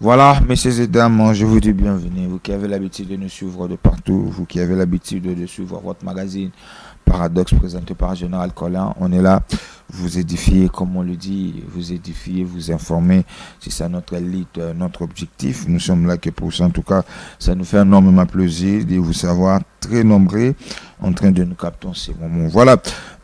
Voilà, messieurs et dames, je vous dis bienvenue. Vous qui avez l'habitude de nous suivre de partout, vous qui avez l'habitude de suivre votre magazine Paradoxe présenté par Général Collin, on est là, vous édifier, comme on le dit, vous édifier, vous informer. C'est ça notre élite, notre objectif. Nous sommes là que pour ça. En tout cas, ça nous fait énormément plaisir de vous savoir très nombreux en train de nous capter en ces moments. Voilà,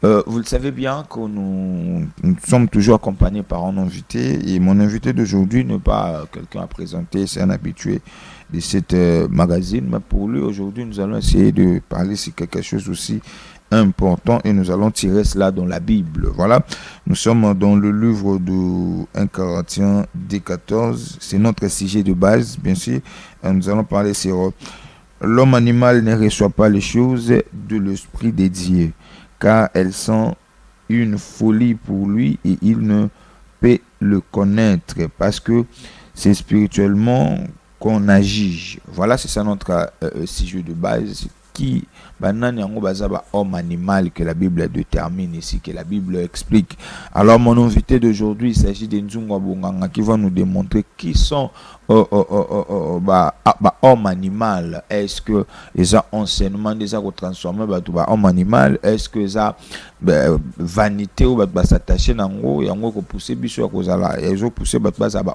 vous le savez bien que nous sommes toujours accompagnés par un invité. Et mon invité d'aujourd'hui n'est pas quelqu'un à présenter, c'est un habitué de cette magazine. Mais pour lui, aujourd'hui, nous allons essayer de parler sur quelque chose aussi important et nous allons tirer cela dans la Bible. Voilà, nous sommes dans le livre de 1 Corinthiens D14, c'est notre sujet de base, bien sûr. Nous allons parler sur l'homme animal ne reçoit pas les choses de l'esprit de Dieu, car elles sont une folie pour lui et il ne peut le connaître parce que c'est spirituellement qu'on agit. Voilà, c'est ça notre sujet de base. Qui homme animal que la Bible détermine ici, que la Bible explique. Alors mon invité d'aujourd'hui, il s'agit de Nzunga Bonganga qui va nous démontrer qui sont homme animal. Est-ce que les enseignements des transformés homme animal? Est-ce que ça vanité ou s'attacher nango yango ko pousser biso ko zala et zo pousser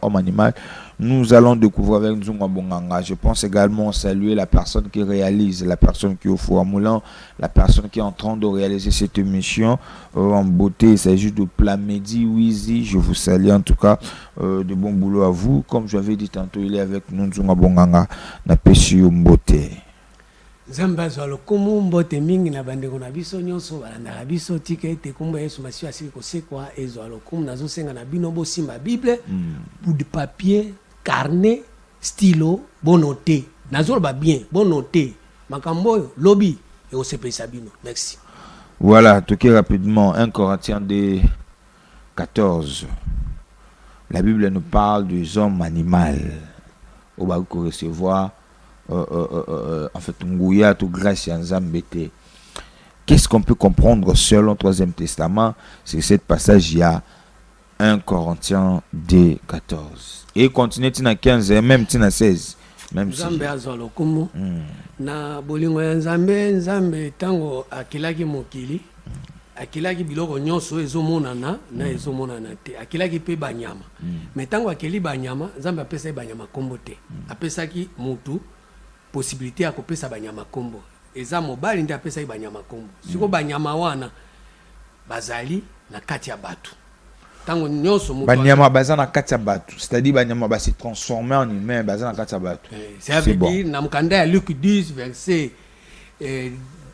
homme animal? Nous allons découvrir avec Nzunga Bonganga. Je pense également saluer la personne qui réalise, la personne qui est au four à moulin, la personne qui est en train de réaliser cette émission en beauté. Il s'agit de Plamedi Wizi. Je vous salue en tout cas, de bon boulot à vous. Comme j'avais dit tantôt, il est avec nous Nzunga Bonganga na peshi beauté. Zamba zalo kumu mbote mingi na bandeko na biso nyonso balanda biso tika ete kumba Yesu Masihi asili kosekwa ezalo kumu nazo senga na bino bo simba Bible bout de papier, carnet, stylo, bon noté. Nazo ba bien, bon noté. Makambo lobby et OCP Sabino. Merci. Voilà, toqué rapidement 1 Corinthiens D 14. La Bible nous parle des hommes animaux. Au bas qu'on recevoir en fait Ngouya tout grâce à Nzambete. Qu'est-ce qu'on peut comprendre selon le Troisième Testament? C'est cette passage il y a 1 Corinthiens D 14. Et continue tina 15 et même tina 16. Même si Nzambe azalo kumu na bolingo ya Nzambe tango akilaki mokili akilaki biloko nyonso ezomonana na ezomonana te akilaki pe banyama mais tango akeli banyama Nzambe apesa banyama kombo te apesaki mutu possibilité ya kopesa banyama kombo eza mobali nde apesa banyama kombo siko banyama wana bazali na kati ya batu. Banyama bazana katia batu, c'est-à-dire banyama ba se transformer en humain bazana katia batu. Ça veut dire na mukanda ya Luc 10 verset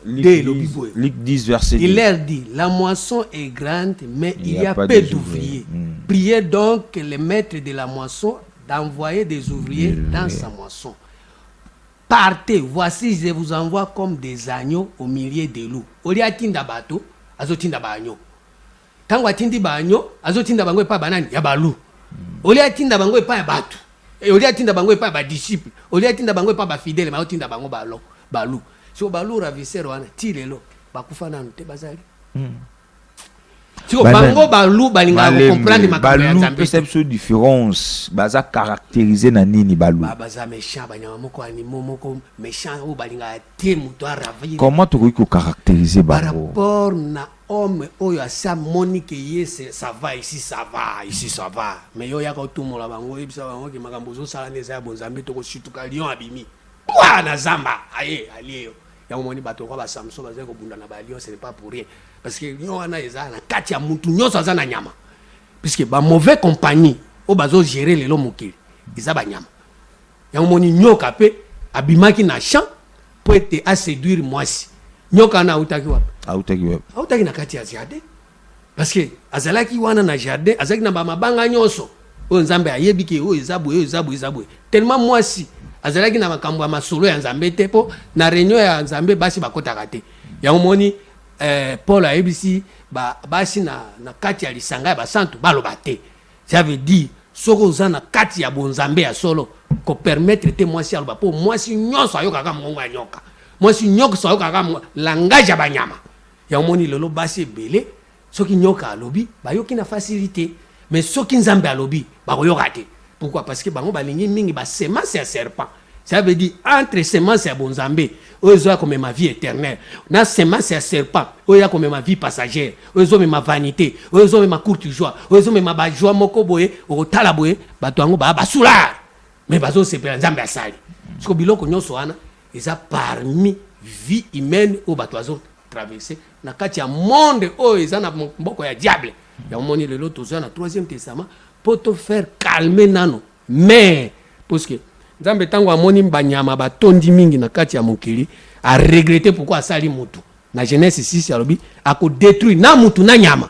Luc 10 verset 2. Il leur dit la moisson est grande mais il y a peu d'ouvriers. Priez donc le maître de la moisson d'envoyer des ouvriers dans sa moisson. Partez, voici je vous envoie comme des agneaux au milieu des loups. Olia tinda bato azotinda ba agneau. Tango atindi banyo azotinda bango epa banani ya balu oli atinda bango epa ya batu oli atinda bango epa ba disciple oli atinda bango epa ba fidèle ma otinda bango balu so balu ravisero wana tilelo bakufa nanu te bazali siko bango balu balinga ko comprendre makambo ya Nzambe perception différence baza caractériser na nini balu baza méchant banyama moko animo moko méchant o balinga te muto aravir. Comment tu ko caractériser par bango rapport na homme oyo asa monique yese ça va ici ça va mais yo yaka otumola bango ebisa bango ki makambo zo sala neza ya bonzambe to ko situka lion abimi toi na zamba aye aliyo ya moni bato ko ba Samson baza ko bunda na ba lion ce n'est pas pour rien parce que lion wana eza na kati ya mutu nyonso aza na nyama puisque ba mauvais compagnie o bazo gérer lelo mokili eza ba nyama ya moni nyoka pe abimaki na champ pour être à séduire mwasi nyoka na utaki wapi autaki na kati ya jardin parce que azalaki wana na jardin azalaki na mabanga nyonso o Nzambe ayebiki o ezabwe tellement mwasi azalaki na makambo ya masolo ya Nzambe te po na réunion ya Nzambe basi bakotaka te ya omoni Paul ayebisi basi na kati ya lisanga ya basantu baloba te. Ça veut dire soko za na kati ya bonzambe ya solo ko permettre te mwasi aloba po mwasi nyonso ayokaka mongo ya nyoka mwasi nyonso ayokaka langage ya banyama ya omoni lelo basi ebele soki nyoka alobi bayoki na facilité mais soki Nzambe alobi bakoyoka te Pourquoi? Parce que bango balingi mingi ba semence ya serpent. Ça veut dire entre semence ya bonzambe, oyo comme ma vie éternelle. Na semence ya serpent, oyo comme ma vie passagère, oyo ma vanité, oyo ma courte joie, oyo ma ba joie moko boye, o tala boye, bato yango ba basula. Mais bazo sepela nzambe asali. Parce que biloko nyonso wana eza parmi vie humaine au bato azo traverser na kati ya monde oyo eza na mboko ya diable. Ya moni le loto za na 3e testament pour te faire calmer nano. Mais parce que nzambe tango amoni banyama batondi mingi na kati ya mokili a regretter pourquoi asali mutu. Na Genèse 6 alobi ako détruire na mutu na nyama.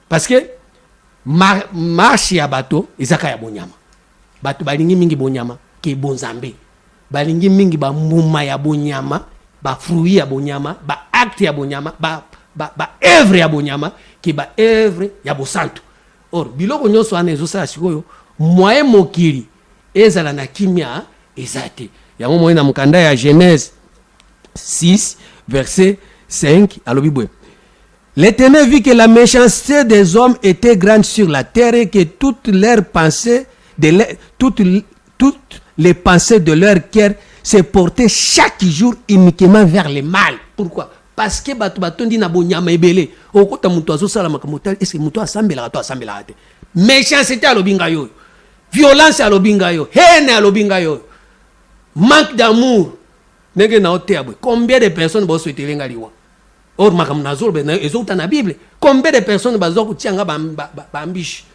Parce que marche ya bato ezaka ya bonyama. Bato balingi mingi bonyama ke bonzambe. Balingi mingi ba muma ya bonyama, ba fruit ya bonyama, ba acte ya bonyama, ba œuvre ya bonyama ke ba œuvre ya bosantu. Or biloko nyonso ana ezosala sikoyo moye mokili ezala na kimia ezate. Yango moye na mukanda ya Genèse 6 verset 5 alobi boye. L'Éternel vit que la méchanceté des hommes était grande sur la terre et que toutes leurs pensées toutes les pensées de leur cœur se portaient chaque jour uniquement vers le mal. Pourquoi? Parce que batondi na bonyama ebele. Okota muto azosala makamotali, est-ce que muto asambela to asambela te? Méchanceté à lobinga yo. Violence à lobinga yo. Haine à lobinga yo. Manque d'amour. Nenge na oteabwe. Combien de personnes bo souhaiter lenga liwa? Or makamnazol be na ezota na Bible. Combien de personnes bazoko tianga ba ambishi?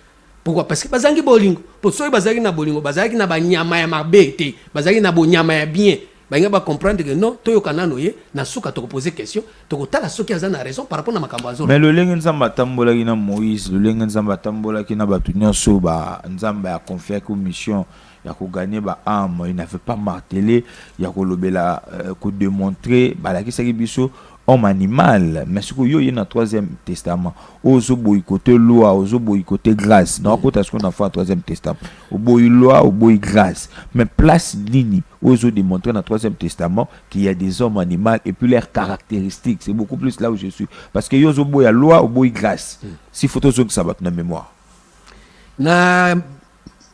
Pourquoi? Parce que bazangi bolingo. Pour ceux bazangi na bolingo, bazangi na banyama ya mabete, bazangi na bonyama ya bien. Banga ba comprendre que non, toyo kanano ye, na suka to poser question, to kotala soki azana raison par rapport na makambo azolo. Mais le lengi nzamba tambola kina Moïse, le lengi nzamba tambola kina batu nyonso ba nzamba ya confier ko mission ya ko gagner ba âme, il n'avait pas martelé, ya ko lobela ko démontrer ba la kisaki biso homme animal, mais ce que yo y a dans 3e testament, ozo boycotter loi, ozo boycotter grâce. Non, côté ce qu'on a fait dans 3e testament, au boy loi, au boy grâce. Mais place nini, ozo démontrer dans 3e testament qu'il y a des hommes animaux et puis leurs caractéristiques. C'est beaucoup plus là où je suis. Parce que yo ozo boy loi, au boy grâce. Si photo zo ça va dans mémoire. Na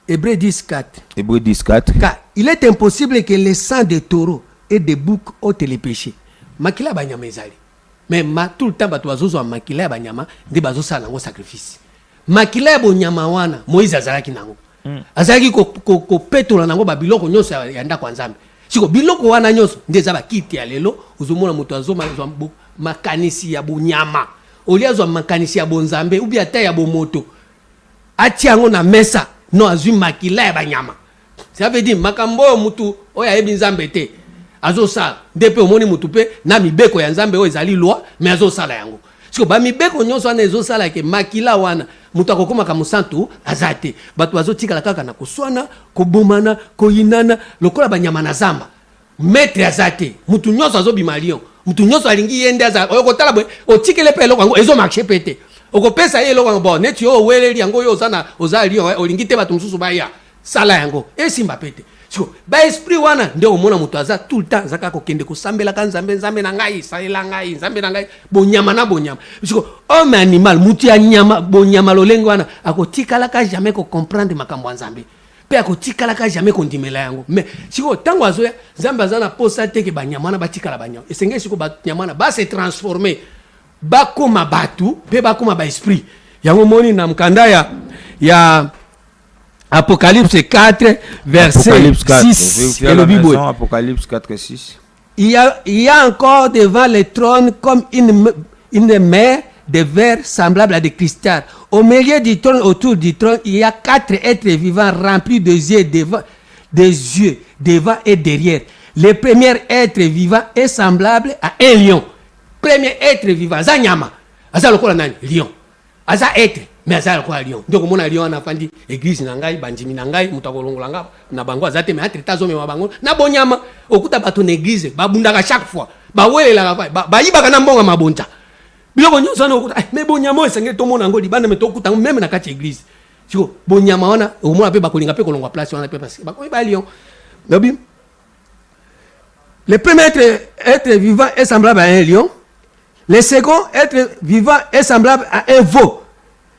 Hébreux 10:4. Hébreux 10:4. Car il est impossible que le sang de taureau et de bouc ôte les péchés. Makila banyama ezali. Mais tout le temps bato bazozo makila banyama nde bazosala ngo sacrifice. Makila bonyama wana Moïse azalaki nango. Azalaki ko petola nango ba biloko nyonso ya ndako nzambe. Siko biloko wana nyonso nde za bakiti ya lelo uzomona moto azoma makanisi ya bonyama. Oliazo makanisi ya bonzambe ubi ata ya bomoto. Atiango na mesa no azui makila ya banyama. Ça veut dire makambo mutu oya yebi nzambe te. Azosala ndepe omoni mutu pe na mibeko ya nzambe o ezali loi mais azosala yango siko ba mibeko nyonso wana ezosala ke makila wana mutu akokoma ka musantu azate bato bazotikala kaka na koswana kobomana koyinana lokola banyama na zamba maître azate mutu nyonso azobima lion mutu nyonso alingi yende aza okotala bwe otikele pe eloko yango ezo marché pete okopesa ye eloko yango bon neti o weleli yango yo ozana ozali lion olingi te bato mususu baya sala yango esimba pete. Ba esprit wana nde omona mutu aza tout le temps zaka ko kende ko sambela kan nzambe na ngai salela ngai nzambe na ngai bonyama na bonyama siko homme animal mutu ya nyama bonyama lolengo wana akotikala ka jamais ko comprendre makambo nzambe pe akotikala ka jamais ko ndimela yango mais siko tango azoya nzambe azana posa te ke banyama na batikala banyama esenge siko banyama na ba se transformer ba koma batu pe ba koma ba esprit yango moni na mkanda ya Apocalypse 4, verset 6. Et le Bible. Apocalypse 4, 6. Il y a encore devant le trône comme une mer de verre semblable à des cristals. Au milieu du trône, autour du trône, il y a 4 êtres vivants remplis de yeux devant et derrière. Le premier être vivant est semblable à un lion. Premier être vivant, Zanyama. Aza lokola nani? Lion. Aza être. Mais azala kwa lion donc mona lion na fandi église na ngai bandimi na ngai mutakolongola nga na bango azate mais entre tazo me bango na bonyama okuta bato na église babundaka chaque fois bawelela ba yibaka na mbonga mabonja biloko nyonso na okuta mais bonyama esenge to mona ngo libanda me to okuta même na kati église siko bonyama wana omona pe bakolinga pe kolongwa place wana pe parce que bakoyi ba lion lobi le premier être vivant est semblable à un lion, le second être vivant est semblable à un veau.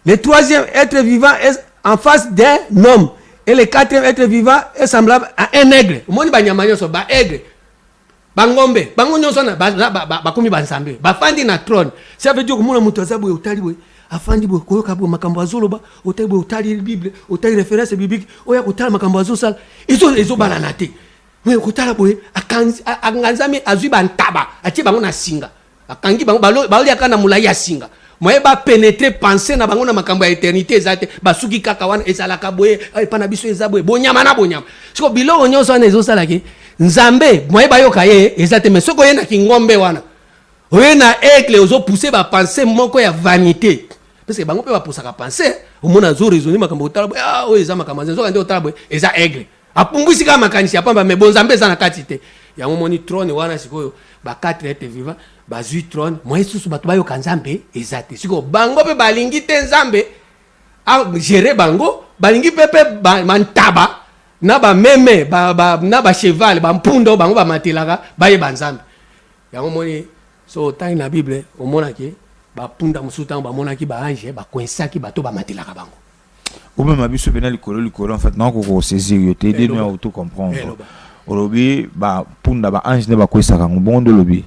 Le troisième être vivant est en face d'un homme Et les 4 êtres vivants est semblable à un aigle. Moni banyama nyonso ba aigle. Bangombe, bango nyonso na ba komi bansambe. Ba fandi na trône. Ça veut dire que mona muto azabu otali boy. Afandi boy koyoka boy makambo azoloba, otali boy otali Bible, otali référence biblique, oya kotala makambo azosala. Ezo balana te. Mais kotala boy akanzami azui bantaba, atie bango na singa. Akangi bango balo yakana mulai ya singa. Moi ba pénétrer penser na bango na makambo ya éternité ezate basuki kaka wana ezalaka boye pana biso ezaboye bonyama na bonyama siko biloko nyonso wana ezosala ke nzambe moi ba yoka ye ezate mais soko ye na kingombe wana oye na aigle ozo pousser ba penser moko ya vanité parce que bango pe ba poussaka penser au mona zo raisonner makambo otala boye o eza makambo nzo kande otala boye eza aigle apumbwisi kama makanisi apamba mais bonzambe eza na kati te yango moni trône wana sikoyo ba 4 êtres vivants bazui trône moi susu bato bayoka nzambe ezate siko bango pe balingi te nzambe a gérer bango balingi pepe mantaba na ba meme na ba cheval ba mpundo bango ba matelaka baye banzambe yango moni so tangi na bible omona ke ba punda musuta ba mona ki ba ange ba kwensaki bato ba matelaka bango ou même abiso bena likolo en fait non ko saisir yote de nous auto comprendre olobi ba punda ba ange ne ba kwesaka ngondo lobi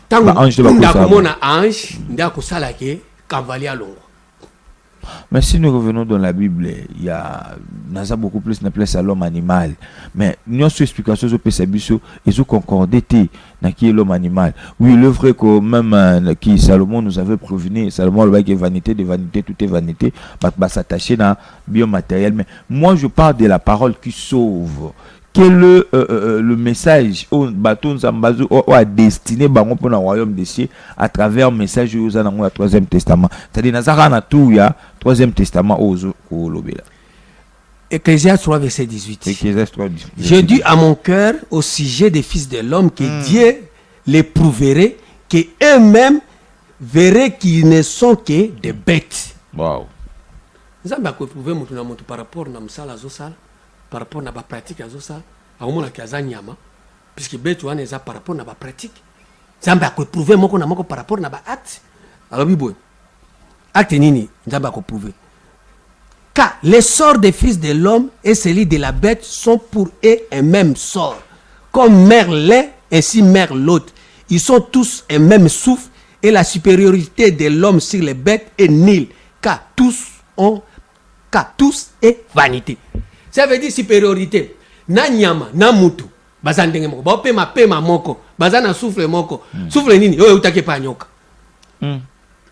tango punda komona ange ndako sala ke cavalier longo. Mais si nous revenons dans la Bible, il y a beaucoup plus de place à l'homme animal. Mais nous sur explication sur Pesabiso et sur concordité dans qui est l'homme animal. Oui, le vrai que même qui Salomon nous avait prévenu, Salomon le bail vanité de vanité, tout est vanité, va s'attacher dans biomatériel. Mais moi je parle de la parole qui sauve. Quel est le message au bateau Zambazo a destiné bango pour le royaume des cieux à travers le message aux anangos du Troisième Testament. C'est-à-dire Nazara na tout ya Troisième Testament aux lobela. Ecclésiaste 3 verset 18. Ecclésiaste 3 18. J'ai dit à mon cœur au sujet des fils de l'homme que Dieu les prouverait, que eux-mêmes verraient qu'ils ne sont que des bêtes. Wow. Nzamba ko prouver mutu na mutu par rapport na msala zosala. Par rapport à la pratique à ça, à un moment qui a nyama, puisque Betouane est par rapport à la pratique. Zamba a prouvé mon amour par rapport à la acte. Alors bibo, acte nini, Zamba a prouvé. Car les sorts des fils de l'homme et celui de la bête sont pour eux un même sort. Comme mère l'un, ainsi mère l'autre. Ils sont tous un même souffle et la supériorité de l'homme sur les bêtes est nulle. Car tous est vanité. Ça veut dire supériorité. Na nyama, na mutu. Bazandenge moko. Ba pema moko. Bazana souffle moko. Souffle nini? Oyo utake pa nyoka.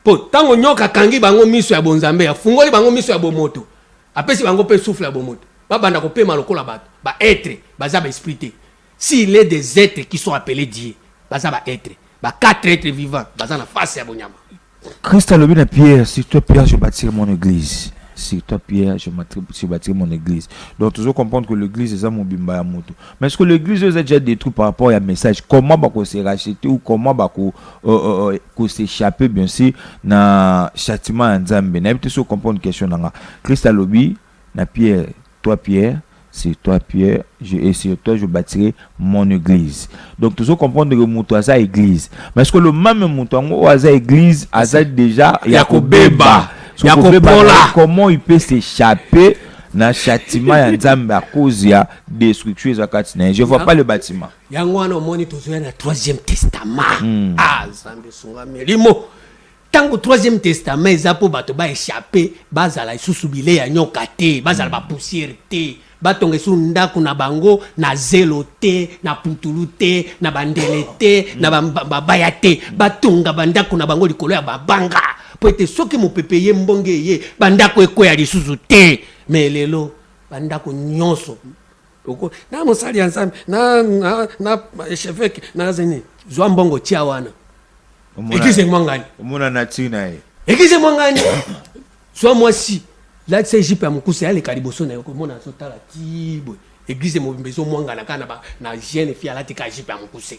Po tango nyoka kangi bango miso ya bonzambe ya fungoli bango miso ya bomoto. Apesi bango pe souffle ya bomoto. Ba banda ko pema lokola bato. Ba être, baza ba esprit. S'il est des êtres qui sont appelés Dieu, baza ba être. Ba 4 êtres vivants, baza na face ya bonyama. Christ a levé Pierre, si toi Pierre je bâtirai mon église. Si toi Pierre, je bâtirai mon église. Donc toujours comprendre que l'église est ça mon bimba ya moto. Mais est-ce que l'église est déjà détruite par rapport à un message? Comment va se racheter ou comment va s'échapper bien sûr dans châtiment en Zambie? N'a pas comprendre une question là. Christ a lobby na Pierre, toi Pierre, c'est toi Pierre, et sur toi je bâtirai mon église. Donc toujours comprendre que moto à sa église. Mais est-ce que le même moto à sa église a déjà Yakobeba? Comment il peut s'échapper dans le châtiment à Nzambe à cause de la destruction de la Katina? Je ne vois pas le bâtiment. Il y a un troisième testament. Ah, Nzambe Sungame. Limo. Tant que le troisième testament, ils ont pu échapper. Bazala isusubile ya nyoka te. Bazala ba poussière te. Batonge su ndaku na bango na zelo te, na putulu te, na bandele te, na babaya te. Batonga bandaku na bango likolo ya babanga. Po ete soki mopepe ye mbonge ye bandako ekoya lisusu te. Mais lelo bandako nyonso oko na mosali ensemble na chevêque na zeni zwa mbongo tia wana église mwangani omona na tina ye église mwangani soit moi si là c'est jipe ya mukuse ale kaliboso na yoko mona so tala tibo église mobimbezo mwangana kana ba na jeune fille ala tika jipe ya mukuse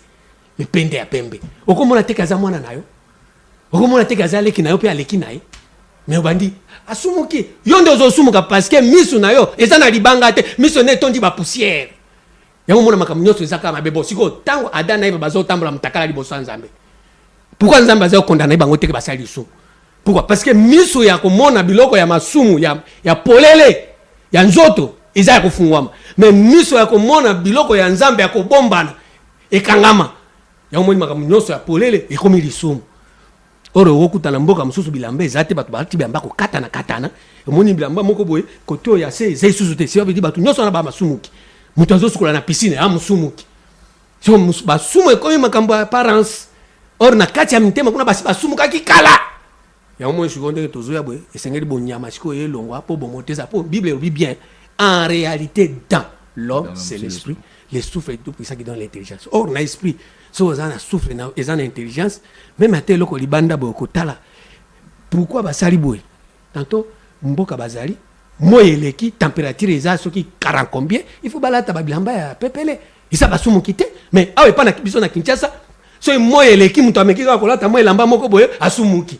mipende ya pembe oko mona teka za mwana nayo oko mona teka za leki nayo pe aleki naye mais obandi asumuki yondo ozosumuka parce que misu na yo eza na libanga te misu ne tondi ba poussière yango mona makamnyoso eza kama bebo siko tango adana eba bazo tambola mutakala liboso nzambe. Pourquoi nzambe azo condamner bango te ke basali liso? Pourquoi? Parce que misu ya komona biloko ya masumu ya polele ya nzoto eza ya kofungwama mais miso ya komona biloko ya nzambe ya kobombana ekangama ya omoni makambo nyonso ya polele ekomi lisumu oro okutana mboka mosusu bilamba eza te bato balati bilamba kokatana omoni bilamba moko boye kote oyo ya se eza lisusu te si babedi bato nyonso wana bamasumuki moto azosukola na piscine amusumuki so basumu ekomi makambo ya apparence or na kati ya mitema kuna basi basumukaki kala ya omoni sikoyo ndenge tozoya boye esengeli bonyama sikoyo elongwa mpo bomoteza mpo bible elobi bien en réalité dans l'homme c'est l'esprit le souffle est tout puissant qui donne l'intelligence or na esprit so eza na souffle eza na intelligence même ate eloko libanda boye kotala pourquoi basali boye tantôt mboka bazali moi eleki température eza soki 40 combien il faut balata babilamba ya pepele isa basumuki te mais awe pa na biso na Kinshasa so moi eleki muto ameki ka kolata moi elamba moko boye asumuki.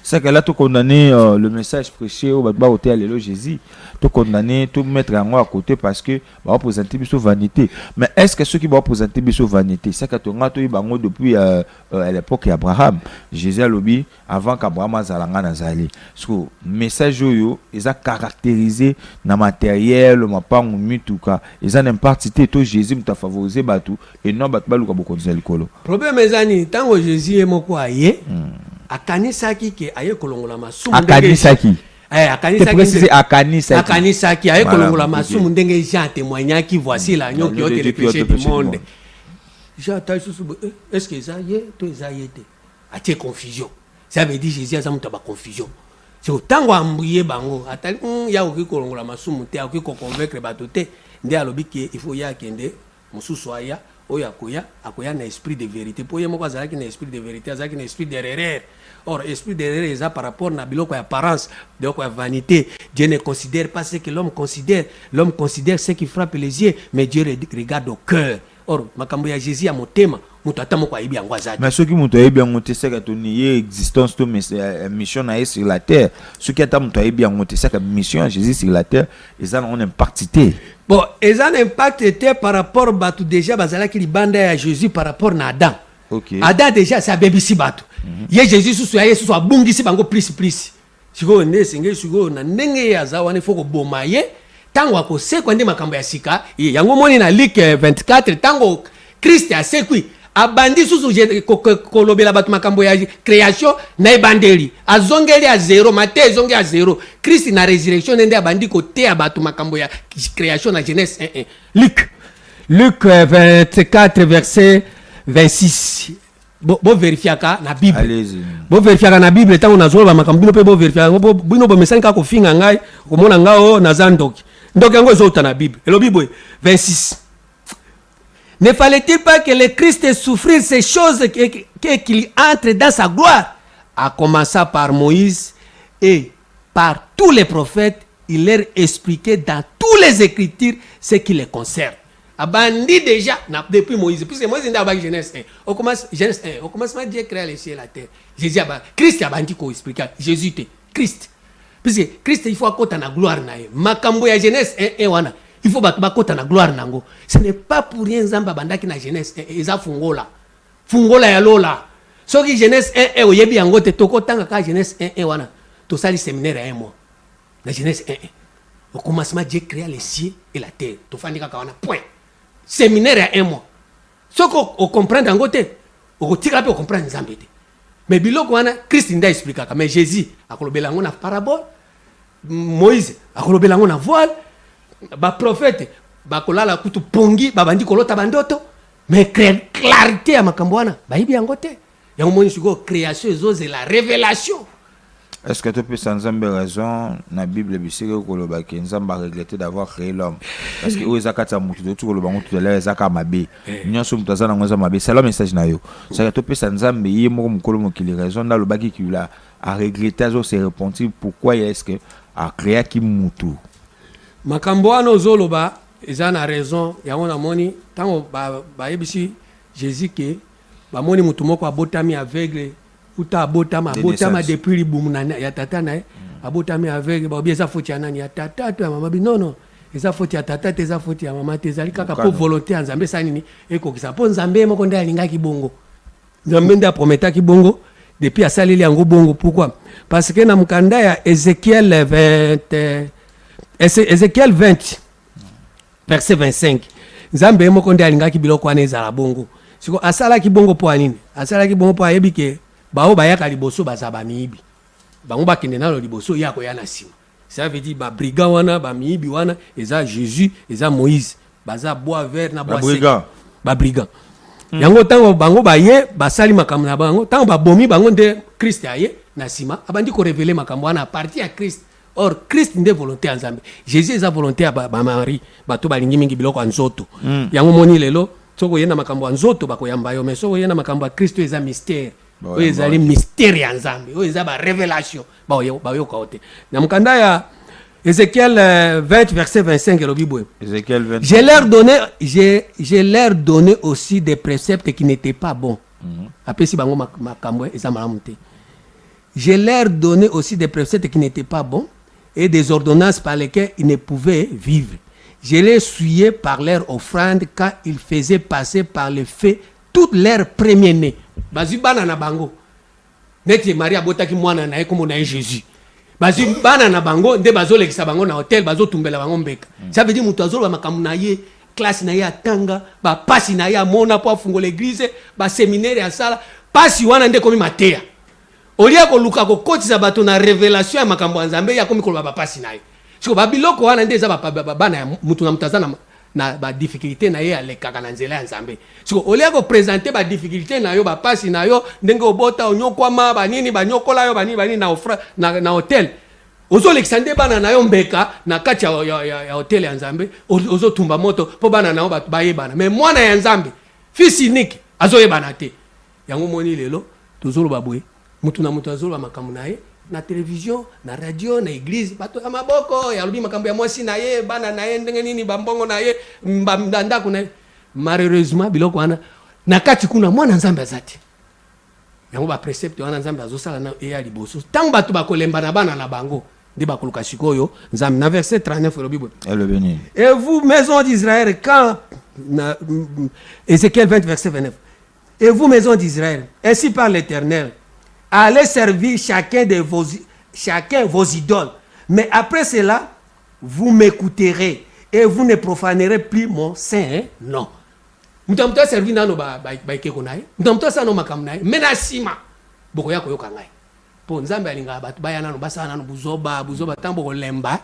C'est que là, tu condamner le message prêché au hôtel et le Jésus, tu condamner, tu mettre en à côté parce que va représenter biso vanité. Mais est-ce que ceux qui vont représenter biso vanité, c'est que tu as depuis à l'époque d'Abraham, Jésus a lobby avant qu'Abraham azalanga nazali. Ce message yo, ils a caractérisé na matériel, le mapang mituka, ils ont impartité to Jésus t'a favorisé batu et non batu baluka bokonza likolo. Problème ezani tango Jésus est moko aye. Akanisaki ke aye kolongola masumu akanisaki akanisaki aye kolongola masumu ndenge Jean témoignaki voici l'agneau qui ôte les péchés du monde. Jean ta susu est-ce que ça y est to ça y était a tie confusion ça veut dire Jésus a muta ba confusion c'est autant ambrier bango atali ya oki kolongola masumu te oki ko convaincre bato te nde alobi ke il faut ya kende mususu aya oyo akoya na esprit de vérité po ye moko azalaki na esprit de vérité azalaki na esprit d'erreur or esprit d'erreur eza par rapport na biloko ya apparence biloko ya vanité. Dieu ne considère pas ce que l'homme considère ce qui frappe les yeux mais Dieu regarde au cœur. Or makambo ya Jésus ya motema mutu ata moko ayebi yango azali mais ceux qui mutu ayebi yango te c'est que ton existence to mission na sur la terre ceux qui ata mutu ayebi yango te c'est que mission à Jésus sur la terre ils ont un impact bon ils ont un impact par rapport batu déjà bazalaki libanda ya Jésus par rapport na Adam. Okay. Adam déjà c'est abebisi batu ye Jésus susu ya Yesu abungisi bango plus sikoyo nde senge sikoyo na ndenge ya zawane foko boma ye tango akosekwa nde makambo ya sika yango moni na Luc 24 tango Christ asekwi abandi susu kolobela bato makambo ya création na ebandeli azongeli à zéro Matthieu ezongi à zéro Christ na résurrection nde abandi koteya bato makambo ya création na Genèse 1 Luc 24 verset 26 bo verifiaka na Bible. Allez-y. Bo verifiaka na Bible tango nazoloba makambo bino pe bo verifiaka bino bo mesani ka kofinga ngai komona ngao na zandoki ndoki yango ezota na Bible elobi boye 26. Ne fallait-il pas que le Christ souffrisse ces choses qu'il entre dans sa gloire, à commencer par Moïse et par tous les prophètes, il leur expliquait dans toutes les Écritures ce qui les concerne. Abandi déjà depuis Moïse, puisque Moïse est dans Genèse 1. Au commencement, Dieu créa les cieux et la terre. Jésus Christ a bandi ko expliquer Jésus te Christ. Puisque Christ il faut akota na gloire na ye. Makambo ya Genèse 1 wana. Il faut bakota na gloire nango. Ce n'est pas pour rien Zamba bandaki na Genèse 1 eza fungola. Fungola ya lola. Soki Genèse 1 oyebi yango te tokotanga ka Genèse 1 wana. To sali séminaire à un mois. Na Genèse 1. Au commencement Dieu créa les cieux et la terre. To fandika ka wana point. Séminaire à un mois. Soko o comprendre yango te. O tika pe o comprendre Nzambe te. Mais biloko wana Christ nda expliquer mais Jésus akolobela yango na parabole. Moïse akolobela yango na voile. Ba prophète bakolala kutu pongi babandi kolota bandoto mais clarté ya makambo wana bayibi yango te yango moni siko création ezoze la révélation. Est-ce que tu peux sans Nzambe raison na Bible bisiko koloba ke Nzambe a regretté d'avoir créé l'homme parce que oza kata mutu to koloba mutu de la ezaka mabe nyonso mutu azana ngoza mabe c'est le message na yo c'est que tu peux sans Nzambe ye moko mukolo mokili raison na lobaki ki la a regretté zo se repentir pourquoi est-ce que a créé ki mutu makambo wana ozoloba eza na raison yango na moni tango bayebisi Jésus ke bamoni mutu moko abotami aveugle uta abotama depuis libumu ya tata na abotami aveugle babi eza faute ya nani ya tata to ya mama bi non eza faute ya tata te eza faute ya mama te ezali kaka po volonté ya Nzambe sa nini ekokisa po Nzambe moko nde alingaki bongo Nzambe nde aprometaki bongo depuis asaleli yango bongo pourquoi parce que na mukanda ya Ézéchiel 20 verset 25. Nzambe moko nde alingaki biloko wana ezala bongo. Siko asalaki bongo po anini? Asalaki bongo po ayebi ke bao bayaka liboso baza bamiyibi. Bango bakende nalo liboso ya koya na nsima. Ça veut dire ba brigand wana ba miyibi wana eza Jésus, eza Moïse. Baza bois vert na bois sec. Ba brigand. Yango tango bango baye basali makambo na bango, tango babomi bango nde Christ aye na nsima, abandi ko révéler makambo wana à partir ya Christ. Or Christ nde volonté ya Nzambe. Jésus eza volonté ya ba Marie, bato balingi mingi biloko ya nzoto. Yango moni lelo soko yena makambo ya nzoto bakoyamba yo, mais soko yena makambo ya Christ eza mystère. Oyo ezali mystère ya Nzambe. Oyo eza ba révélation. Ba yo kaote. Na mukanda ya Ézéchiel 20 verset 25 elobi boye. Ézéchiel 20. J'ai leur donné aussi des préceptes qui n'étaient pas bons. Après si bango makambo eza malamu te. Je leur donné aussi des préceptes qui n'étaient pas bons et des ordonnances par lesquelles ils ne pouvaient vivre. Je les souillais par leur offrande quand ils faisaient passer par le feu toutes leurs premiers-nés. Bazi bana na bango. Neti Maria botaki mwana na ye komo na Jésus. Bazi bana na bango nde bazo lekisa bango na hotel bazo tumbela bango mbeka. Ça veut dire mutu azolo ba makamu na ye classe na ye atanga ba pasi na ye amona po afungola l'église ba séminaire ya sala pasi wana nde komi mateya. Olia ko luka ko kotisa bato na révélation ya makambo ya Nzambe ya komi ko ba pasi na ye. Siko ba biloko wana nde za ba bana ya mutu na mutazana na ba difficulté na ye alekaka na nzela ya Nzambe. Siko olia ko présenter ba difficulté na yo ba pasi na yo ndenge obota onyokwama ba nini ba nyokola yo ba nini na ofra na hotel. Ozo Alexander bana na yo mbeka na kati ya hotel ya Nzambe ozo tumba moto po bana na yo ba yebana. Mais mwana ya Nzambe fils unique azo yebana te. Yango moni lelo tozolo babwe. Mutu na mutu azolo makambo na ye na télévision, na radio, na église, bato ya maboko, ya lubi makambo ya mwasi na ye, bana na ye, ndenge nini bambongo na ye, mbandako na ye. Malheureusement biloko wana na kati kuna mwana Nzambe azati. Yango ba précepte wana Nzambe azosala na eya liboso. Tango bato bakolemba na bana na bango, nde bakoluka sikoyo Nzambe na verset 39 le Bible. Et vous maison d'Israël quand Ézéchiel 20 verset 29. Et vous maison d'Israël, ainsi par l'Éternel, allez servir chacun vos idoles. Mais après cela, vous m'écouterez et vous ne profanerez plus mon saint nom. Mutamta servi nano ba ikeko nae. Mutamta sa no makam nae. Menasima. Boko yako yoka ngai. Po Nzambe alinga batu baya nano basa nano buzoba tambo ko lemba.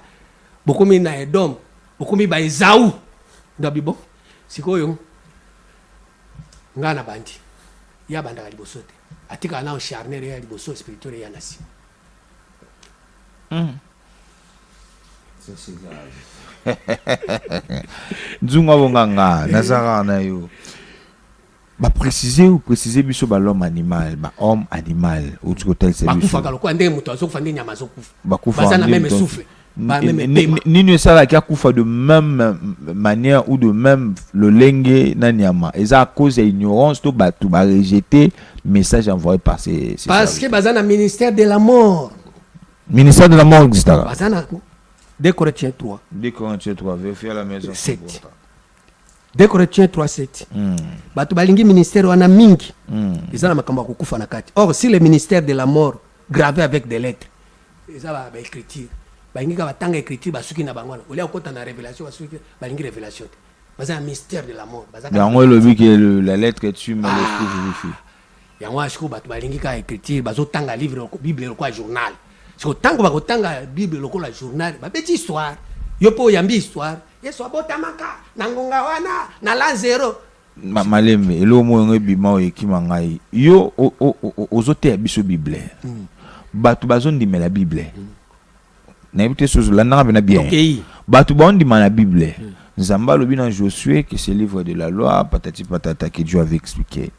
Boko mi na Edom. Boko mi ba Ezau. Ndabibo. Sikoyo. Ngana bandi. Ya banda libosote. Atika na charnel ya liboso spirituel ya nasi. C'est grave. Nzunga bonganga nazara na yo. Ba préciser biso ba l'homme animal, ba homme animal ou tu hôtel c'est biso. Ba kufa kaloko ndenge muto azokufa ndenge nyama azokufa. Ba kufa. Bazana même souffle. Nini sala kia kufa de même manière ou de même le lengue na nyama. Et ça à cause de l'ignorance to ba rejeter message envoyé par ces parce que bazana ministère de la mort. Ministère de la mort existe. Bazana 2 Corinthiens 3. 2 Corinthiens 3, vérifiez à la maison. 7. 2 Corinthiens 3, 7. Bato balingi ministère wana mingi. Izana makambo kukufa na kati. Or si le ministère de la mort gravé avec des lettres, ezaba ba écriture. Balingi ka batanga écriture basuki na bangwana. Olia okota na révélation basuki balingi révélation. Bazana mystère de la mort. Bazaka. Yango le but que la lettre que tu me l'esprit vérifie. Yango ashiko bato balingi ka écriture bazo tanga livre Bible quoi journal. So tango bakotanga Bible lokola journal ba petit histoire yo po yambi histoire yeso abotamaka na ngonga wana na la zero malembe elo mo ngebima ekima ngai yo ozote biso Bible bato bazondimela Bible na ebite sozo la nanga bena bien bato bondimana Bible Nzamba lobi dans Josué que c'est livre de la loi patati patata que Dieu avait expliqué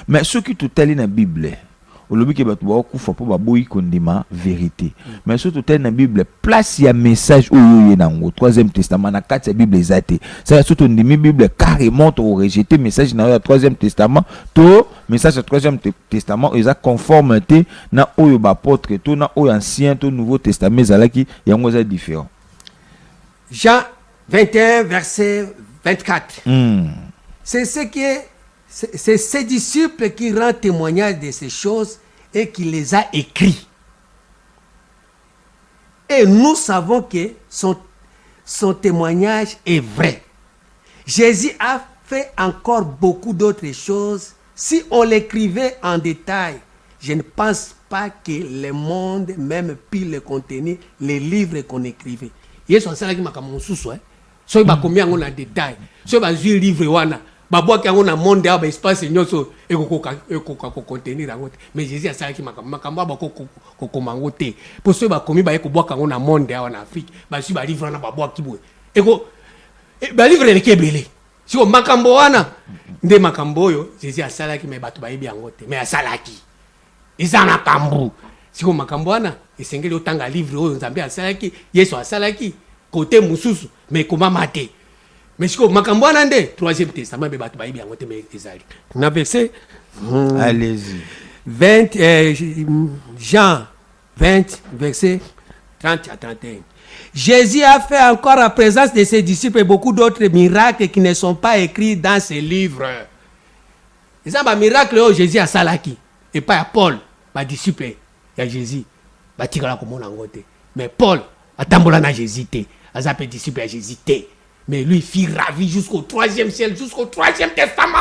mais ce qui tout tali na Bible au lobby que bato ba kufa po ba boyi kondima vérité mais surtout tel na Bible place ya message oyo nango 3e testament na 4e Bible ezate ça surtout ndimi Bible carrément to rejeter message na 3e testament to message 3e testament eza conformité na oyo ba apôtre to na oyo ancien to nouveau testament ezalaki yango za différent. Jean 21 verset 24. C'est ce qui est c'est ses disciples qui rendent témoignage de ces choses et qui les a écrits. Et nous savons que son témoignage est vrai. Jésus a fait encore beaucoup d'autres choses. Si on l'écrivait en détail, je ne pense pas que le monde même pu le contenir, les livres qu'on écrivait. Yesu asalaki makambo mosusu soki bakomi yango na détail soki bazwi livre wana babwaki yango na monde ya baespace nyonso ekoka kocontenir yango te. Mais Jésus asalaki makambo ya bakokoma yango te mpo soki bakomi baye kobwaka yango na monde awa na Afrique bazwi balivre wana babwaki boye balivre eleki ebele siko makambo wana nde makambo oyo Jésus asalaki me bato bayebi yango te me asalaki eza na kambu siko makambo wana esengeli otanga livre oyo Nzambe asalaki Yesu asalaki kote mususu me komama te mais siko makambo wana nde troisième testament be bato bayebi yango te me ezali na verset allez-y 20 Jean 20 verset 30 à 31. Jésus a fait encore en présence de ses disciples beaucoup d'autres miracles qui ne sont pas écrits dans ces livres. C'est un miracle que Jésus a salaki et pas à Paul, ma disciple, il y a Jésus. Mais Paul a tambola na Jésus, a appelé disciple à Jésus. Mais lui, il fit ravi jusqu'au 3e ciel, jusqu'au 3e testament.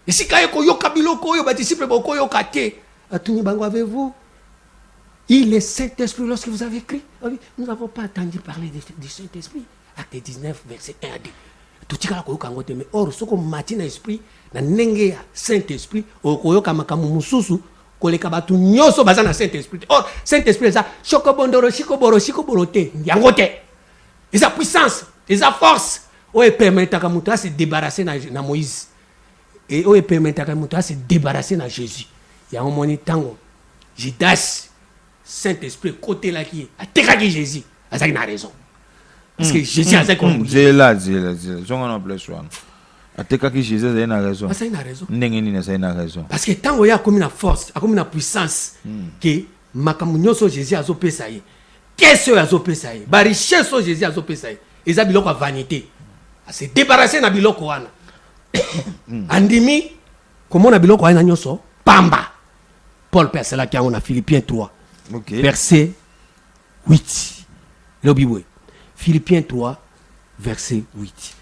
Et si quand yo kabilo koyo, ba disciple boko yo kate, atuni bango avez-vous? Il est Saint-Esprit lorsque vous avez écrit. Nous n'avons pas entendu parler du Saint-Esprit. Acte 19, verset 1 à 2. Tout ce qui est or, ce qu'on matin esprit, na nenge Saint-Esprit, okoyoka makamu mususu, koleka batu nyoso bazana Saint-Esprit. Or, Saint-Esprit, ça, chokobondoro, chikoborote, yangote. Et sa puissance, et sa force, oye permettre à Kamuta se débarrasser na Moïse. Et oye permettre à Kamuta se débarrasser na Jésus. Il y a un moment tango, Judas. Saint-Esprit côté là qui a télégué Jésus a raison parce que Jésus a Dieu là j'en ai plus soin a télégué Jésus a raison raison parce que tant qu'il y a comme une force comme une puissance que makamunyo so Jésus a zopesa ye qu'est-ce a zopesa ye ba richesse so Jésus a zopesa ye eza biloko vanité a se débarrasser na biloko wana andimi comment na biloko wana nyoso pamba Paul persela qui a Philippiens 3 okay. Verset 8. Philippiens 3, verset 8.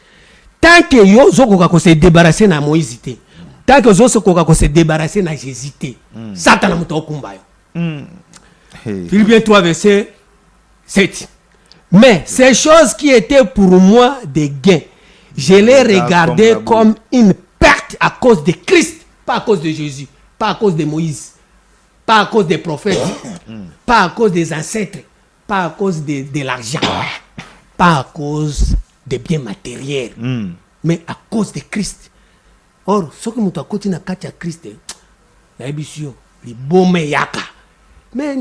Tant que yo zoko se débarrasser na Moïse, tant que zo soko se débarrasser na Jésus, Satan na muto kumba yo. Philippiens 3, verset 7. Mais ces choses qui étaient pour moi des gains, je les regardais comme une perte à cause de Christ, pas à cause de Jésus, pas à cause de Moïse. Pas à cause des prophètes, pas à cause des ancêtres, pas à cause de l'argent, pas à cause des biens matériels, mais à cause de Christ. Or, ce que nous avons continué à faire Christ, c'est le bon yaka. Mais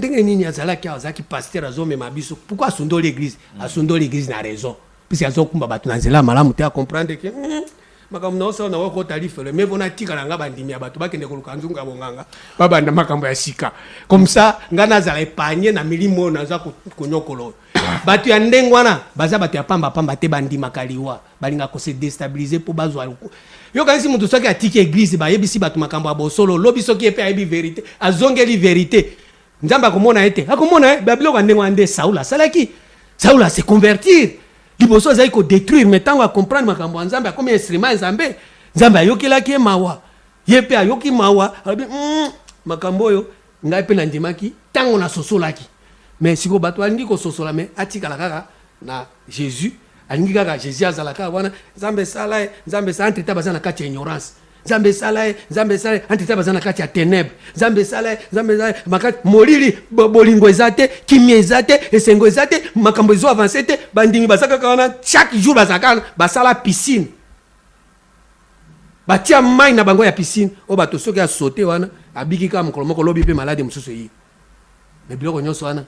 qui pasteur a zomé ma biso. Pourquoi asundo l'église? Asundo l'église n'a raison. Puisque a zokumba batu nanzela malamu te à comprendre que makambo na osa na wako talifele mais bona tika na nga bandimi ya bato bakende koluka nzunga bonganga babanda makambo ya sika comme ça ngana za epanye na milimo na za konyokolo bato ya ndengwana baza bato ya pamba te bandima kaliwa balinga ko se déstabiliser pour bazwa yo kanisi mutu soki atiki église ba yebisi bato makambo ya bosolo lobi soki epe ayebi vérité azongeli vérité nzamba komona ete akomona babiloko ndengwa nde Saula salaki Saula se convertir liboso azali ko détruire mais tant à comprendre makambo nzambe comme instrument nzambe nzambe ayokelaki ye mawa ye pe ayoki mawa makambo oyo ngai pe na ndimaki tango na sosolaki mais siko bato alingi ko sosola mais atikala kaka na Jésus alingi kaka Jésus azalaka wana nzambe sala entre tabaza na kati ya ignorance nzambe sala entre tabaza na kati ya ténèbres nzambe sala makati molili bolingo ezate kimia ezate esengo ezate makambo ezo avancer te bandimi basaka kana chaque jour basaka basala piscine batia mai na bango ya piscine o bato soki a sauter wana abiki kama mokolo moko lobi pe malade mususu yi mais biloko nyonso wana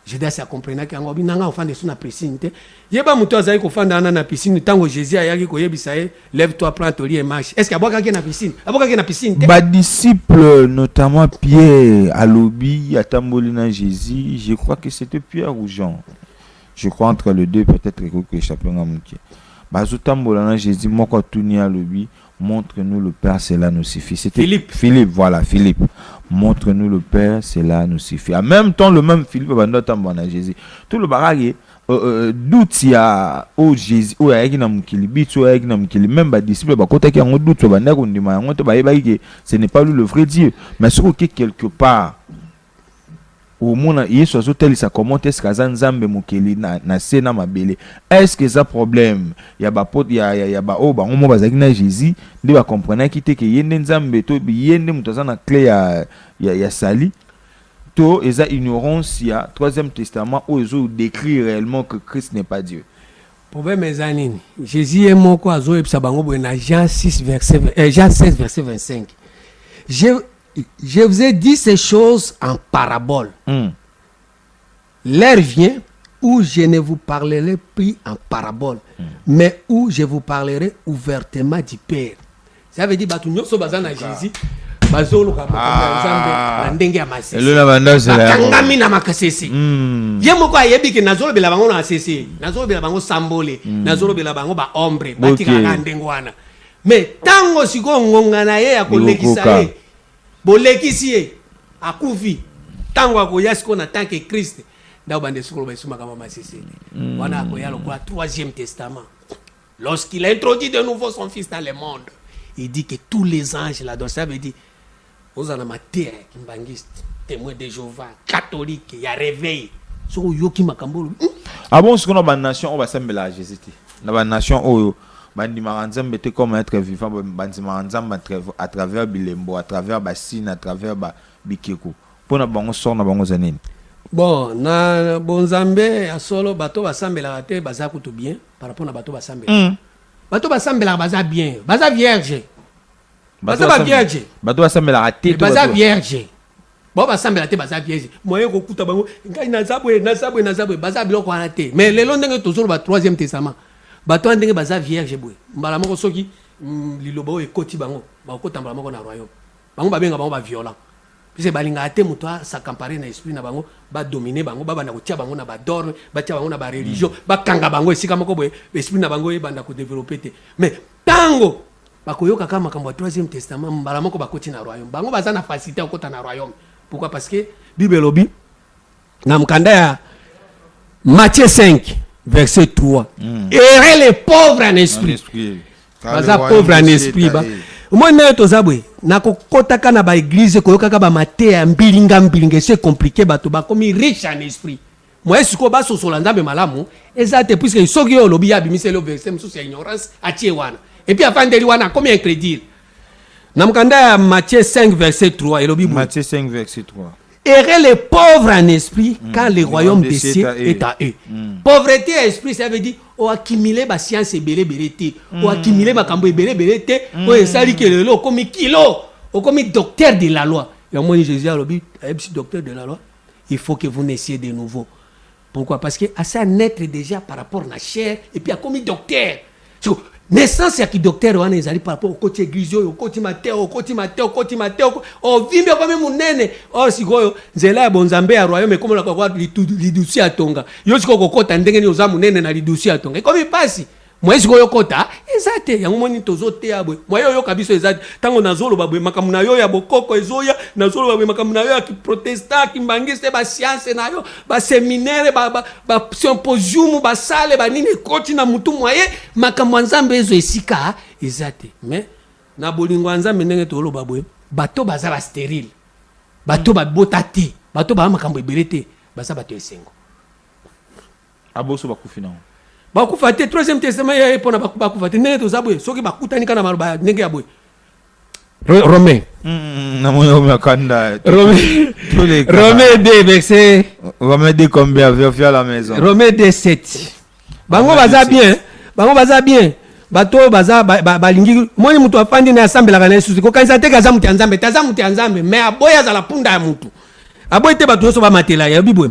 Judas a compris que ango binanga ofande suna piscine te yeba muto azali ko fanda na piscine tango Jésus ayaki ko yebisa ye lève-toi prends ton lit et marche est-ce que abokaki na piscine te ba disciples notamment Pierre alobi atamboli na Jésus je crois que c'était Pierre ou Jean je crois entre les deux peut-être que échappé ngamuki ba zotambola na Jésus moko tuni alobi montre-nous le Père, cela nous suffit. C'était Philippe, voilà, Philippe. montre-nous le Père, cela nous suffit. En même temps, le même Philippe va Jésus. Tout le barrage, doute il y a au Jésus, au Aïgina Mukili, Bitso Aïgina Mukili, même les disciples, côté qui ont doute, ce n'est pas lui le vrai Dieu. Mais ce qui quelque part, au monde, il y a tel ça comment est-ce que Zanzambe Mukili na sena mabele. Est-ce que ça problème? Il y a ba oh ba on m'a bazagina Jésus, de va comprendre qui te que yende Nzambe to yende mutaza na clé ya sali. To eza ignorance ya troisième testament où ils décrit réellement que Christ n'est pas Dieu. Problème mes amis, Jésus est mon quoi zo epsa bango na Jean 16 verset 25. Je vous ai dit ces choses en parabole. L'heure vient où je ne vous parlerai plus en parabole, mais où je vous parlerai ouvertement du Père. Ça veut dire que nous sommes basés sur Jésus. Bazolo ka na ndenge ya masese. Elo na banda sala. Kangami na makasese. Ye moko ayebi ke nazolo bela bango na sese. Nazolo bela bango sambole. Nazolo bela bango ba ombre. Batika ka ndenge wana. Mais tango siko ngonga na ye ya kolekisa ye. Bolekisi ye akufi. Tango akoya siko na tant que Christ. Ndao bande siko ba suma kama masese. Wana akoya lokola troisième testament. Lorsqu'il a introduit de nouveau son fils dans le monde, il dit que tous les anges là, donc ça veut dire aux amateurs, kimbangiste, témoins de Jéhovah, catholiques, il y a réveil. So yoki makambolo. Ah bon, ce qu'on a dans nation, on va s'embêter à Jésus. Dans la nation, oh, bandi maranzam bete comme être vivant, bandi maranzam à travers Bilembo, à travers Bassine, à travers Bikeko. Pour na bango sort na bango zanine. Bon, na bonzambe a solo bato basambela raté bazaku tout bien par rapport na bato basambela. Bato basambela baza bien, baza vierge. Bato ba vierge. Bato basambela raté baza vierge. Bon basambela te baza vierge. Moyen ko kuta bango ngai na zabwe baza biloko wana te. Mais le ndenge tozolo ba troisième testament. Bato ndenge baza vierge boy. Mbala moko soki lilobo ekoti bango, ba kota mbala moko na royaume. Bango babenga bango ba violent. Puisque balinga ate muto sa comparer na esprit na bango ba dominer bango ba banda ko tia bango na ba dorme ba tia bango na ba religion ba kanga bango esika moko boye esprit na bango e banda ko développer te. Mais tango ba koyoka kama makambo troisième testament mbala moko ba koti na royaume bango baza na facilité okota na royaume. Pourquoi? Parce que Bible lobi na mkanda ya Matthieu 5 verset 3. Errez les pauvres en esprit. Baza pauvre en esprit ba. Moi na tozabwe na kokotaka na ba église koyoka ba maté ya mbilinga c'est compliqué bato ba komi riche en esprit. Moi siko ba so solanzambe malamu ezate puisque soki yo lobi ya bimise le verset mso c'est ignorance atie wana. Et puis afandeli wana comme incrédule. Na mkanda ya Matthieu 5 verset 3 elobi Matthieu 5 verset 3. Errez les pauvres en esprit quand le royaume des cieux est à eux. Pauvreté à esprit, ça veut dire on accumule ma science et belé on accumule ma cambo et belé on est sali que le lot comme kilo, on comme docteur de la loi. Et moi Jésus a dit, docteur de la loi, il faut que vous naissiez de nouveau. Pourquoi? Parce que à ça naître déjà par rapport à la chair et puis à comme docteur. Naissance ya ki docteur wana ezali par rapport au côté église au côté Matteo o vimbe comme munene o sikoyo nzela ya bonzambe ya royaume comme la kwa lidusi atonga yo sikoko kota ndenge ni oza munene na lidusi atonga comme pasi moi sikoyo kota ezate yango moni tozote yabwe moi yo kabiso ezate tango nazolo babwe makamuna yo ya bokoko ezoya nazolo babwe makamuna yo ya ki protestant ki mbangiste ba science na yo ba séminaire ba symposium ba sale ba nini koti na mutu moye makamwa nzambe ezo esika ezate mais na bolingo nzambe ndenge tolo babwe bato baza ba stérile bato ba botati bato ba makambo ebelete baza bato esengo aboso bakufina bakufate troisième testament ya epona bakufate ndenge tozabwe soki bakutani kana maloba ndenge yabwe Romain na moyo makanda Romain 2 verset Romain 2 combien vient à la maison Romain 2 7 bango baza bien bato baza balingi moni mutu afandi na assemble la kana susi ko kanisa te kaza mutu ya nzambe mais aboya za la punda ya mutu aboye te bato so ba matela ya bibwe.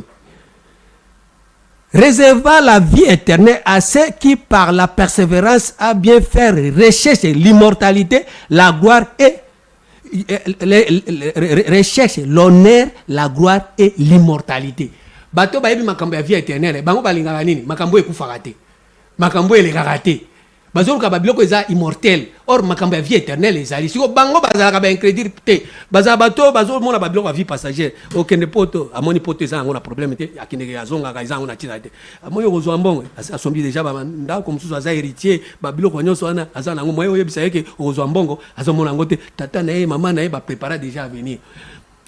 Réservant la vie éternelle à ceux qui, par la persévérance, a bien faire recherche l'immortalité, la gloire et recherche l'honneur, la gloire et l'immortalité. Bato ba yebi makambo ya vie éternelle, bango balingaka nini? Makambo ekufaka te. Makambo elekaka te. bazoluka babiloko eza immortel or makambo ya vie éternelle ezali siko bango bazalaka baincrédule te bazala bato bazomona babiloko ya vie passagère okende poto amoni poto eza yango na problème te akendeke azongaka eza yango na ntina te amoni okozwa mbongo asombi déjà ndako mosusu aza héritier babiloko nyonso wana aza nango moye oyebisa yeke okozwa mbongo azomona yango te tata na ye mama na ye baprépara déjà avenir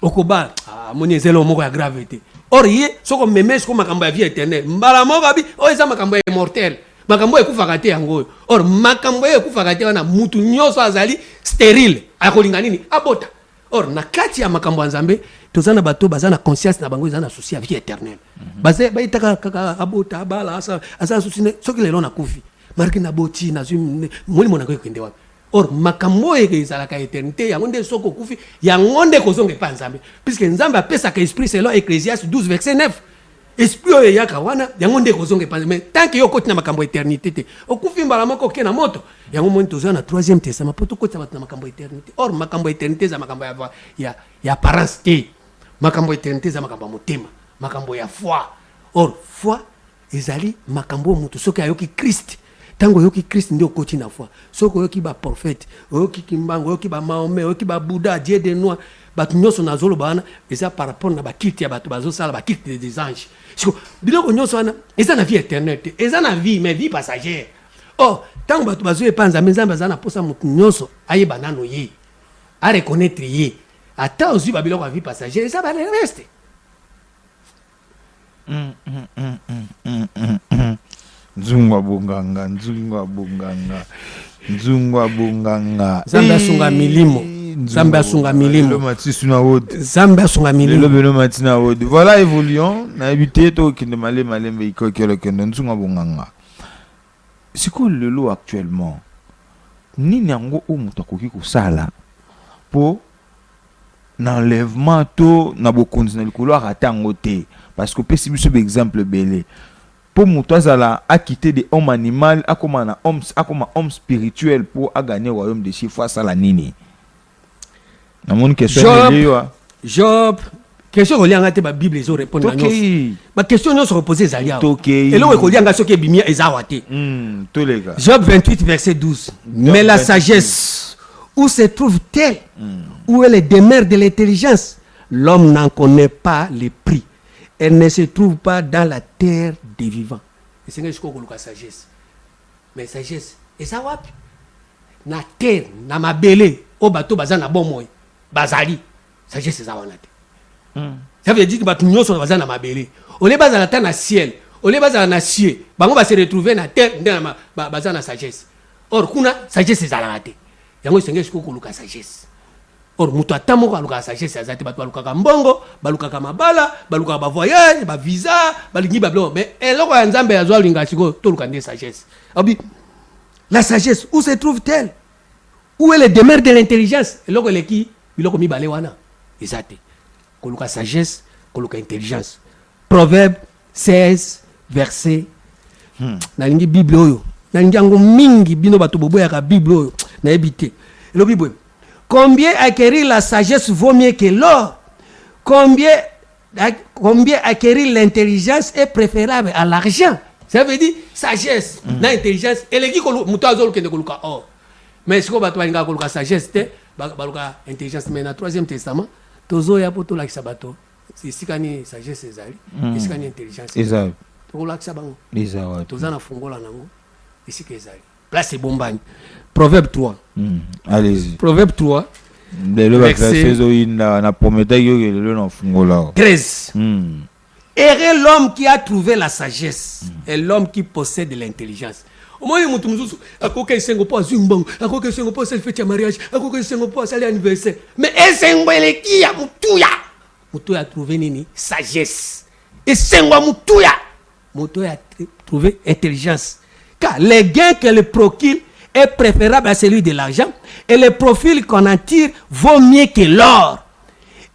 okoba amoni ezelo moko ya grave te or ye soko meme siko makambo ya vie éternelle mbala moko abi oyo eza makambo ya immortel makambo ekufaka te yango or makambo ekufaka te wana mutu nyonso azali stérile akolinga nini abota or na kati ya makambo ya Nzambe toza na bato baza na conscience na bango eza na souci ya vie éternelle baze bayitaka kaka abota abala asa souci soki lelo na kufi marki na boti na moni mona ko kende wapi or makambo ezalaka éternité yango nde soko kufi yango nde kozonga pa Nzambe puisque Nzambe apesaka esprit selon Ecclésiaste 12 verset 9 esprit oyo yaka wana yango nde kozonga pa mais tant que yo koti na makambo éternité te okufi mbala moko ke na moto yango moni toza na 3e testament poto koti na makambo éternité or makambo éternité za makambo ya apparence te makambo éternité za makambo motema makambo ya foi or foi ezali makambo mutu soki ayoki Christ tango yoki Christ ndio koti na foi soko yoki ba prophète yoki kimbango yoki ba Mahomet yoki ba Bouddha Dieu de noir batu nyonso na zolo bana eza par rapport na ba culte ya batu bazo sala ba culte des anges siko biloko nyonso wana eza na vie éternelle eza na vie mais vie passagère oh tango batu bazo epanza Nzambe za na posa mutu nyonso ayeba nano ye a reconnaître ye ata ozwi ba biloko ya vie passagère eza ba reste Nzungwa bonganga Nzambe asunga milimo Nzambe asunga milimo Nzambe asunga milimo Lelo matina wodi voilà évolution na habité to kinde malembe ikokelo kende nzunga bonganga siko lelo actuellement nini yango o mutu akoki kosala po na enlèvement to na bokonzi na likolo arata yango te parce que pesi biso exemple belé pour mutu azala a quitter des hommes animal akoma na homme spirituel pour a gagner royaume de chiffres face à la nini na mon question Job question relianga te ba Bible ezo répondre na nyonso ba question nyonso reposer zalia et là ekolianga soki bimia ezawa te to les gars Job 28 verset 12 mais la sagesse où se trouve-t-elle où est le demeure de l'intelligence l'homme n'en connaît pas les prix elle ne se trouve pas dans la terre des vivants et c'est que je crois que sagesse mais sagesse ezawa na terre na mabele o bato bazana bon moy bazali sagesse ezawa na te ça veut dire que bato nyonso bazana mabele ole bazala ta na ciel ole bazala na ciel bango ba se retrouver na terre ndana bazana sagesse or kuna sagesse ezala te yango senge siko koluka sagesse or mutu atamoko aluka sagesse azate bato balukaka mbongo balukaka mabala balukaka ba voyage ba visa balingi ba blo mais eloko ya Nzambe yazwa linga siko toluka nde sagesse abi la sagesse où se trouve-t-elle où est le demeure de l'intelligence eloko leki biloko mibale wana ezate koluka sagesse koluka intelligence Proverbe 16 verset nalingi Bible oyo nalingi yango mingi bino bato boboyaka Bible oyo na ebité le Bible combien acquérir la sagesse vaut mieux que l'or combien acquérir l'intelligence est préférable à l'argent ça veut dire sagesse na intelligence eleki muto azolo kende koluka or mais siko bato balinga koluka sagesse te baluka intelligence mais na 3e testament tozo ya poto la kisabato sikani sagesse ezali sikani intelligence ezali tola kisabango ezali toza na fungola nango isika ezali place bombani Proverbe 3 allez-y Proverbe 3 lelo ba verset zo ina na prometa yo lelo na fungola 13 Heureux l'homme qui a trouvé la sagesse et l'homme qui possède l'intelligence. Au moins, il y a quelqu'un qui n'a pas zimbang, il y a quelqu'un qui n'a pas fait de mariage, il y a quelqu'un qui n'a pas fait l'anniversaire. Mais il qui a Moutou a trouvé nini sagesse. Et c'est moi Moutouya. Moutou a trouvé intelligence. Car les gains qu'elle procure est préférable à celui de l'argent et le profit qu'on en tire vaut mieux que l'or.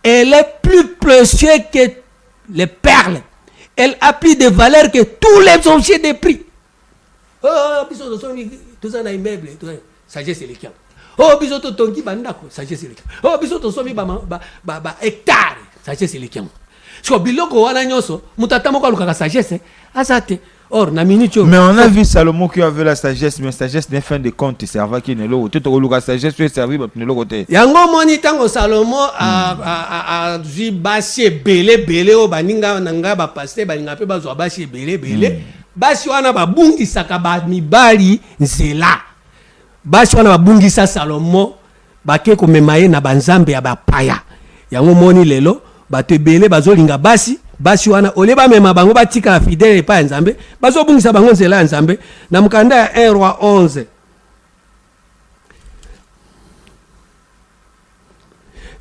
Elle est plus précieuse que les perles. Elle a plus de valeur que tous les objets de prix. Oh, biso to ça na immeuble, sagesse le kiam. Oh, biso to tongi bandako, sagesse le kiam. Oh, biso to somi ba hectare, sagesse le kiam. So biloko wana nyoso, mutata moko alukaka sagesse, asate. Or, na minute. Mais on a vu Salomon qui avait la sagesse, mais la sagesse n'est fin de compte, c'est serva qui n'est l'eau. Tu as la sagesse, tu es servi, mais tu n'es l'eau côté. Yango moni tango Salomon a vu basi belé o baninga nanga ba passer baninga pe bazwa basi belé. Basi wana ba bungi sakaba mibali nzela. Basi wana ba bungi sa Salomon ba ke ko memaye na banzambe ya ba paya. Yango moni lelo ba te belé bazolinga basi wana oleba mema bango batika fidèle pa nzambe bazobungisa bango nzela nzambe na mukanda ya 1 roi 11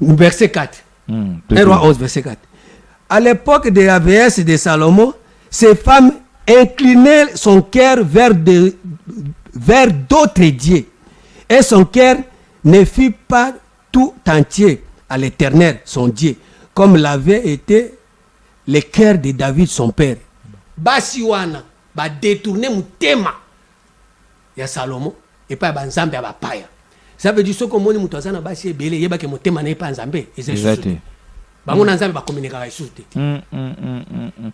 verset 4. 1 roi 11 verset 4. À l'époque de la vieillesse de Salomon, ces femmes inclinaient son cœur vers d'autres dieux et son cœur ne fut pas tout entier à l'Éternel son Dieu comme l'avait été le cœur de David son père. Basi wana ba détourner mutema ya Salomon et pas banzambe ya bapaya. Ça veut dire ce que moni mutu azana basi ebele yeba ke mutema na pas nzambe ezesute. Bango na nzambe ba communiquer avec soute.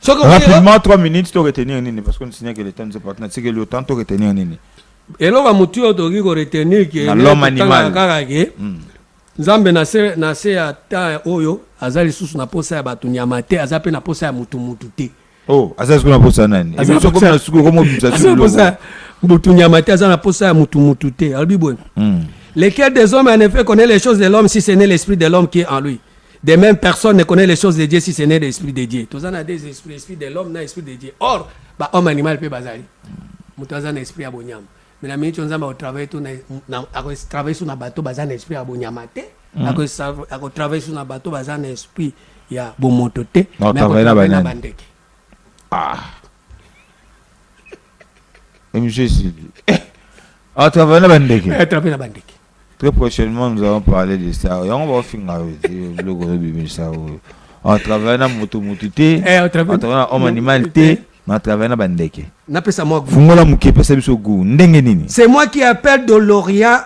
Rapidement 3 minutes to retenir nini parce qu'on signe que le temps de partenaire c'est que le temps to retenir nini. Elo ba mutu otoki ko retenir que l'homme animal. Nzambe na se ata oyo azali susu na posa ya batu nyama te azape na posa ya mutu te. Oh, azali na posa nani? Azali na suku comme obligation posa mutu nyama te azali na posa ya mutu te. Albi bon. Lesquels des hommes en effet connaît les choses de l'homme si ce n'est l'esprit de l'homme qui est en lui. De même personne ne connaît les choses de Dieu si ce n'est l'esprit de Dieu. Tous on a des esprits, l'esprit de l'homme na esprit de Dieu. Or, ba homme animal pe bazali. Mutu azali na esprit ya bonyama. Mais la minute on va travailler tout na travailler sur na bateau bazan esprit ya bonyama te ako travailler sur na bateau bazan esprit ya bomoto te mais travailler na bandeke monsieur Sylvie travailler na bandeke très prochainement nous allons parler de ça on va finir le gros bébé ça on travaille na moto te on travaille na homme animal te on travaille na bandeke. C'est moi qui appelle de l'Orient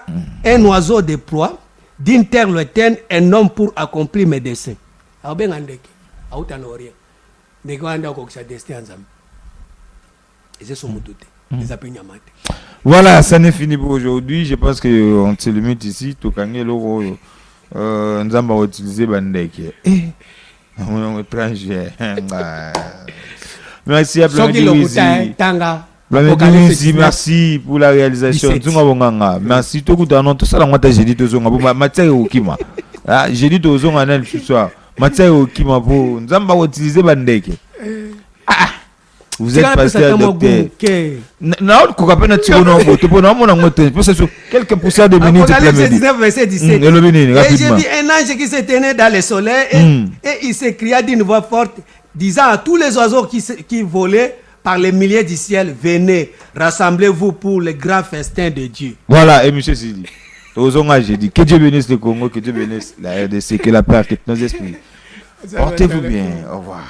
un oiseau de proie, d'une terre lointaine un homme pour accomplir mes desseins. Voilà, ça n'est fini pour aujourd'hui. Je pense qu'on se limite ici. Nzamba va utiliser bandeke. On est étranger. Merci à merci pour la réalisation. Merci tout le monde. Tout ça, j'ai dit tout ça. J'ai dit tout ça ce soir. Vous êtes passé à docteur. Quelques poussières de minutes. Apocalypse 19, verset 17. Et j'ai vu un ange qui se tenait dans le soleil et il s'écria d'une voix forte, disant à tous les oiseaux qui volaient par les milliers du ciel, venez, rassemblez-vous pour le grand festin de Dieu. Voilà, et monsieur Sidi, j'ai dit que Dieu bénisse le Congo, que Dieu bénisse la RDC, que la paix quitte nos esprits. Portez-vous bien, au revoir.